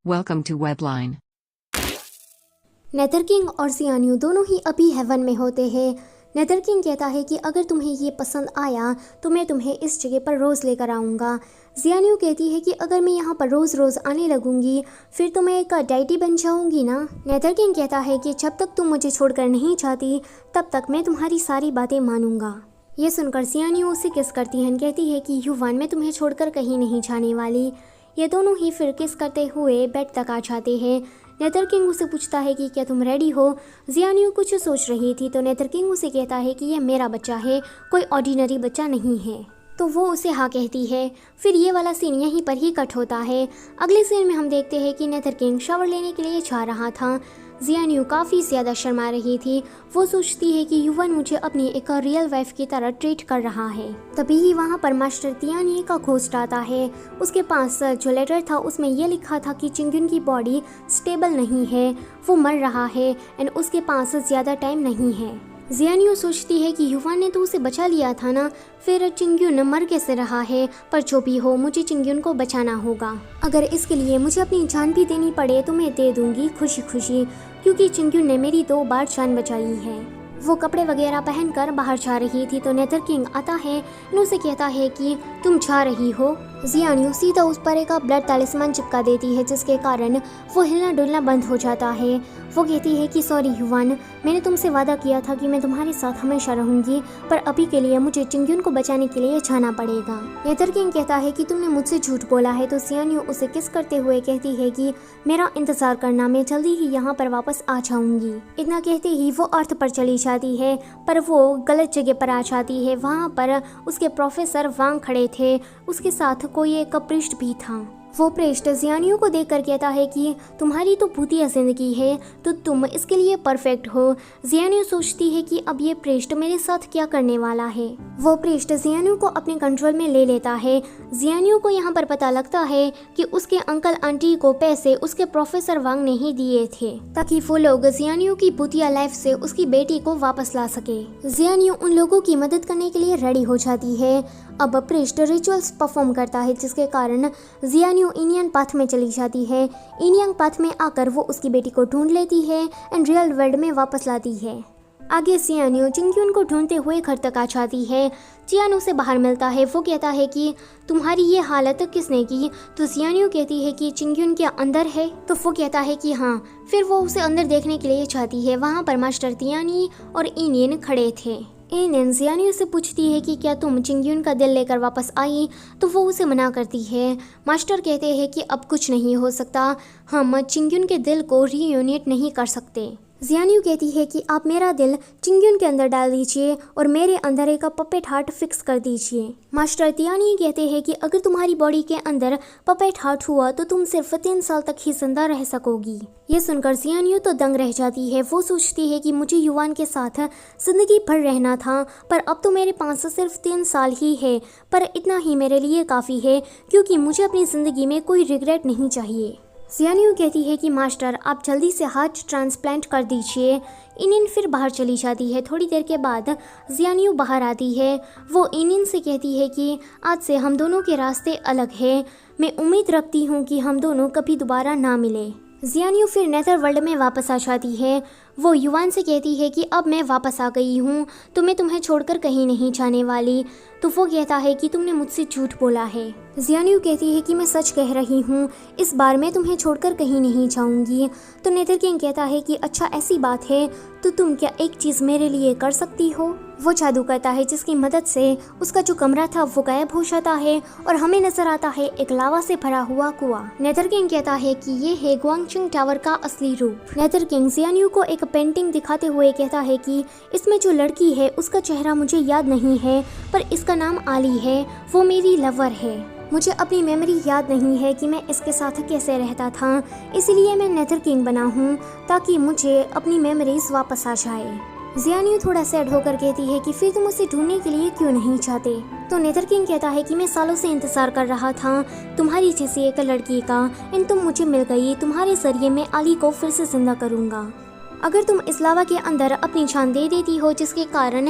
Welcome to Webline. नेदर किंग और जियान्यू दोनों ही अभी हेवन में होते हैं। नेदर किंग कहता है कि अगर तुम्हें ये पसंद आया तो मैं तुम्हें इस जगह पर रोज़ लेकर आऊँगा। जियान्यू कहती है कि अगर मैं यहाँ पर रोज़ रोज़ आने लगूंगी फिर तो मैं एक डाइटी बन जाऊँगी ना। नेदर किंग कहता है कि जब तक तुम मुझे छोड़कर नहीं जाती तब तक मैं तुम्हारी सारी बातें मानूंगा। ये सुनकर जियान्यू उसे किस करती है, कहती है कि युवान मैं तुम्हें छोड़कर कहीं नहीं जाने वाली। ये दोनों ही फिर किस करते हुए बेड तक आ जाते हैं। नेदर किंग उसे पूछता है कि क्या तुम रेडी हो। जियान्यू कुछ सोच रही थी तो नेदर किंग उसे कहता है कि यह मेरा बच्चा है, कोई ऑर्डिनरी बच्चा नहीं है। तो वो उसे हाँ कहती है। फिर ये वाला सीन यहीं पर ही कट होता है। अगले सीन में हम देखते हैं कि नेदर किंग शावर लेने के लिए जा रहा था। जियान्यू काफ़ी ज़्यादा शर्मा रही थी। वो सोचती है कि युवन मुझे अपनी एक रियल वाइफ की तरह ट्रीट कर रहा है। तभी ही वहाँ पर मास्टर तियानी का घोस्ट आता है। उसके पास जो लेटर था उसमें यह लिखा था कि चिंगयुन की बॉडी स्टेबल नहीं है, वो मर रहा है एंड उसके पास ज़्यादा टाइम नहीं है। जियान्यू सोचती है कि युवान ने तो उसे बचा लिया था ना, फिर चिंगयुन मर कैसे रहा है। पर जो भी हो मुझे चिंगयुन को बचाना होगा। अगर इसके लिए मुझे अपनी जान भी देनी पड़े तो मैं दे दूंगी खुशी खुशी, क्योंकि चिंगयुन ने मेरी 2 बार जान बचाई है। वो कपड़े वगैरह पहनकर बाहर जा रही थी तो नेदर किंग आता है और उसे कहता है कि तुम जा रही हो। जियान्यू सीधा उस पर एक ब्लड तलिस्मान चिपका देती है जिसके कारण वो हिलना डुलना बंद हो जाता है। वो कहती है कि सॉरी युवान, मैंने तुमसे वादा किया था कि मैं तुम्हारे साथ हमेशा रहूंगी, पर अभी के लिए मुझे चिंगयुन को बचाने के लिए जाना पड़ेगा। नेदर किंग कहता है कि तुमने मुझसे झूठ बोला है। तो जियान्यू उसे किस करते हुए कहती है कि मेरा इंतजार करना, मैं जल्दी ही यहाँ पर वापस आ जाऊंगी। इतना कहते ही वो अर्थ पर चली जाती है, पर वो गलत जगह पर आ जाती है। वहाँ पर उसके प्रोफेसर वांग खड़े थे, उसके साथ कोई एक पृष्ठ भी था। वो पृष्ठ जियान्यू को देखकर कहता है कि तुम्हारी तो भूतिया जिंदगी है तो तुम इसके लिए परफेक्ट हो। जियान्यू सोचती है कि अब ये पृष्ठ मेरे साथ क्या करने वाला है। वो पृष्ठ जियान्यू को अपने कंट्रोल में ले लेता है। जियान्यू को यहाँ पर पता लगता है कि उसके अंकल आंटी को पैसे उसके प्रोफेसर वांग ने ही दिए थे ताकि वो लोग जियान्यू की भूतिया लाइफ से उसकी बेटी को वापस ला सके। जियान्यू उन लोगों की मदद करने के लिए रेडी हो जाती है। अब पृष्ठ रिचुअल्स परफॉर्म करता है जिसके कारण जियान्यू इंडियन पाथ में चली जाती है। इंडियन पाथ में आकर वो उसकी बेटी को ढूंढ लेती है एंड रियल वर्ल्ड में वापस लाती है। आगे जियान्यू चिंगयुन को ढूंढते हुए घर तक आ जाती है। जियान उसे बाहर मिलता है। वो कहता है कि तुम्हारी ये हालत किसने की। तो जियान्यू कहती है कि चिंगयुन क्या अंदर है। तो वो कहता है कि हाँ। फिर वो उसे अंदर देखने के लिए जाती है। वहाँ पर मास्टर तियानी और इंडियन खड़े थे। एनएन जियान्यू से पूछती है कि क्या तुम चिंगयुन का दिल लेकर वापस आई। तो वो उसे मना करती है। मास्टर कहते हैं कि अब कुछ नहीं हो सकता, हम चिंगयुन के दिल को रीयूनिट नहीं कर सकते। जियान्यू कहती है कि आप मेरा दिल चिंगयुन के अंदर डाल दीजिए और मेरे अंदर एक पपेट हार्ट फिक्स कर दीजिए। मास्टर तियानी कहते हैं कि अगर तुम्हारी बॉडी के अंदर पपेट हार्ट हुआ तो तुम सिर्फ 3 साल तक ही जिंदा रह सकोगी। ये सुनकर जियान्यू तो दंग रह जाती है। वो सोचती है कि मुझे युवान के साथ जिंदगी भर रहना था, पर अब तो मेरे पास सिर्फ 3 साल ही है। पर इतना ही मेरे लिए काफ़ी है क्योंकि मुझे अपनी ज़िंदगी में कोई रिग्रेट नहीं चाहिए। जियान्यू कहती है कि मास्टर आप जल्दी से हार्ट ट्रांसप्लांट कर दीजिए। इनिन फिर बाहर चली जाती है। थोड़ी देर के बाद जियान्यू बाहर आती है। वो इनिन से कहती है कि आज से हम दोनों के रास्ते अलग हैं। मैं उम्मीद रखती हूँ कि हम दोनों कभी दोबारा ना मिले। जियान्यू फिर नेदर वर्ल्ड में वापस आ जाती है। वो युवान से कहती है कि अब मैं वापस आ गई हूँ तो मैं तुम्हें छोड़कर कहीं नहीं जाने वाली। तो वो कहता है कि तुमने मुझसे झूठ बोला है। जियान्यू कहती है कि मैं सच कह रही हूँ, इस बार मैं तुम्हें छोड़कर कहीं नहीं जाऊँगी। तो नेदर किंग कहता है कि अच्छा ऐसी बात है तो तुम क्या एक चीज़ मेरे लिए कर सकती हो। वो जादू करता है जिसकी मदद से उसका जो कमरा था वो गायब हो जाता है और हमें नजर आता है एक लावा से भरा हुआ कुआं। नेदर किंग कहता है कि ये है ग्वांगचिंग टावर का असली रूप। नेदर किंग जियान्यू को एक पेंटिंग दिखाते हुए कहता है कि इसमें जो लड़की है उसका चेहरा मुझे याद नहीं है, पर इसका नाम आली है, वो मेरी लवर है। मुझे अपनी मेमोरी याद नहीं है कि मैं इसके साथ कैसे रहता था, इसलिए मैं नेदर किंग बना हूँ ताकि मुझे अपनी मेमोरीज वापस आ जाए। जियान्यू थोड़ा सैड होकर कहती है कि फिर तुम उसे ढूंढने के लिए क्यों नहीं चाहते। तो नेदर किंग कहता है कि मैं सालों से इंतजार कर रहा था तुम्हारी जैसी एक लड़की का, एंड तुम मुझे मिल गई। तुम्हारे जरिए मैं आली को फिर से जिंदा करूँगा। अगर तुम इस लावा के अंदर अपनी जान दे देती हो जिसके कारण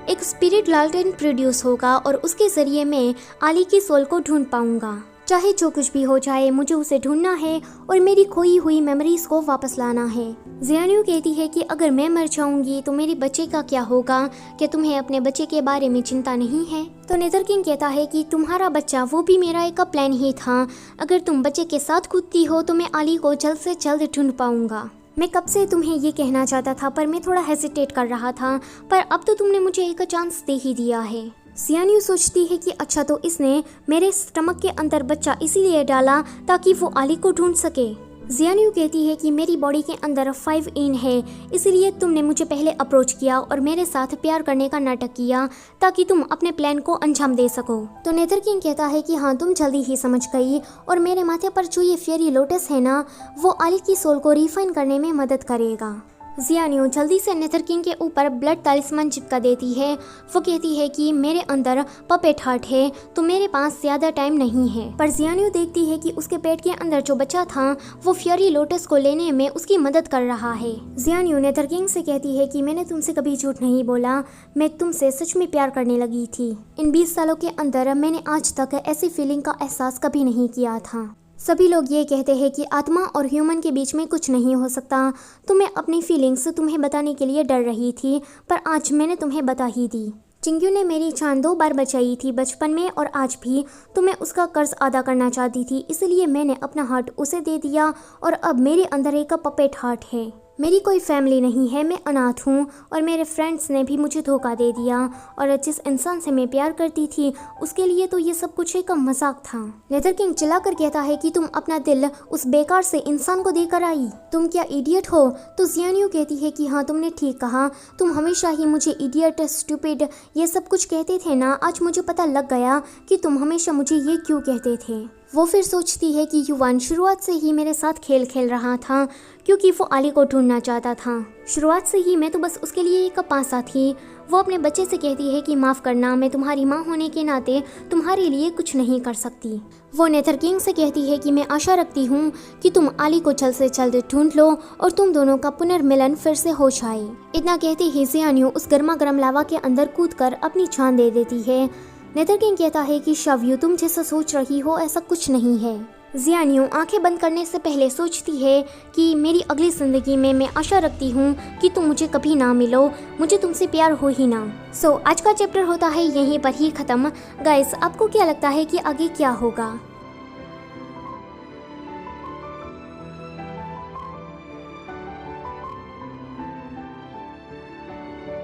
एक स्पिरिट लालटेन प्रोड्यूस होगा और उसके जरिए मैं आली की सोल को ढूंढ पाऊंगा। चाहे जो कुछ भी हो जाए मुझे उसे ढूंढना है और मेरी खोई हुई मेमोरीज को वापस लाना है। जियान्यू कहती है कि अगर मैं मर जाऊंगी तो मेरे बच्चे का क्या होगा, क्या तुम्हें अपने बच्चे के बारे में चिंता नहीं है? तो नेदरकिंग कहता है कि तुम्हारा बच्चा वो भी मेरा एक प्लान ही था। अगर तुम बच्चे के साथ कूदती हो तो मैं आली को जल्द से जल्द ढूंढ पाऊंगा। मैं कब से तुम्हें ये कहना चाहता था पर मैं थोड़ा हेजिटेट कर रहा था, पर अब तो तुमने मुझे एक चांस दे ही दिया है। जियान्यू सोचती है कि अच्छा तो इसने मेरे स्टमक के अंदर बच्चा इसीलिए डाला ताकि वो आली को ढूंढ सके। जियान्यू कहती है कि मेरी बॉडी के अंदर 5 इन है, इसलिए तुमने मुझे पहले अप्रोच किया और मेरे साथ प्यार करने का नाटक किया ताकि तुम अपने प्लान को अंजाम दे सको। तो नेदरकिंग कहता है कि हाँ तुम जल्दी ही समझ गई, और मेरे माथे पर जो ये फेरी लोटस है ना, वो आली की सोल को रिफाइन करने में मदद करेगा। जियान्यू जल्दी से नेदरकिंग के ऊपर ब्लड तालिस्मान चिपका देती है। वो कहती है कि मेरे अंदर पपेट हार्ट है तो मेरे पास ज़्यादा टाइम नहीं है। पर जियान्यू देखती है कि उसके पेट के अंदर जो बच्चा था वो फ्यूरी लोटस को लेने में उसकी मदद कर रहा है। जियान्यू नेदरकिंग से कहती है कि मैंने तुमसे कभी झूठ नहीं बोला, मैं तुमसे सच में प्यार करने लगी थी। इन 20 सालों के अंदर मैंने आज तक ऐसी फीलिंग का एहसास कभी नहीं किया था। सभी लोग ये कहते हैं कि आत्मा और ह्यूमन के बीच में कुछ नहीं हो सकता, तो मैं अपनी फीलिंग्स तुम्हें बताने के लिए डर रही थी, पर आज मैंने तुम्हें बता ही दी। चिंग्यू ने मेरी जान 2 बार बचाई थी बचपन में और आज भी, तो मैं उसका कर्ज अदा करना चाहती थी, इसलिए मैंने अपना हार्ट उसे दे दिया और अब मेरे अंदर एक पपेट हार्ट है। मेरी कोई फैमिली नहीं है, मैं अनाथ हूँ और मेरे फ्रेंड्स ने भी मुझे धोखा दे दिया, और जिस इंसान से मैं प्यार करती थी उसके लिए तो ये सब कुछ एक मजाक था। नेदरकिंग चिल्लाकर कहता है कि तुम अपना दिल उस बेकार से इंसान को देकर आई, तुम क्या इडियट हो? तो जियान्यू कहती है कि हाँ तुमने ठीक कहा, तुम हमेशा ही मुझे इडियट, स्टूपिड ये सब कुछ कहते थे ना, आज मुझे पता लग गया कि तुम हमेशा मुझे ये क्यों कहते थे। वो फिर सोचती है कि युवान शुरुआत से ही मेरे साथ खेल खेल रहा था क्योंकि वो आली को ढूंढना चाहता था। शुरुआत से ही मैं तो बस उसके लिए एक पासा थी। वो अपने बच्चे से कहती है कि माफ़ करना, मैं तुम्हारी माँ होने के नाते तुम्हारे लिए कुछ नहीं कर सकती। वो नेदरकिंग से कहती है कि मैं आशा रखती हूँ कि तुम आली को जल्द से जल्द ढूंढ लो और तुम दोनों का पुनर्मिलन फिर से हो जाए। इतना कहते ही जियान्यू उस गर्मा गर्म लावा के अंदर कूदकर अपनी जान दे देती है। नेदरकिंग कहता है कि शव्यू तुम जैसा सोच रही हो ऐसा कुछ नहीं है। जियान्यू आंखें बंद करने से पहले सोचती है कि मेरी अगली जिंदगी में मैं आशा रखती हूँ कि तुम मुझे कभी ना मिलो, मुझे तुमसे प्यार हो ही ना। सो आज का चैप्टर होता है यहीं पर ही ख़त्म। गाइस आपको क्या लगता है कि आगे क्या होगा?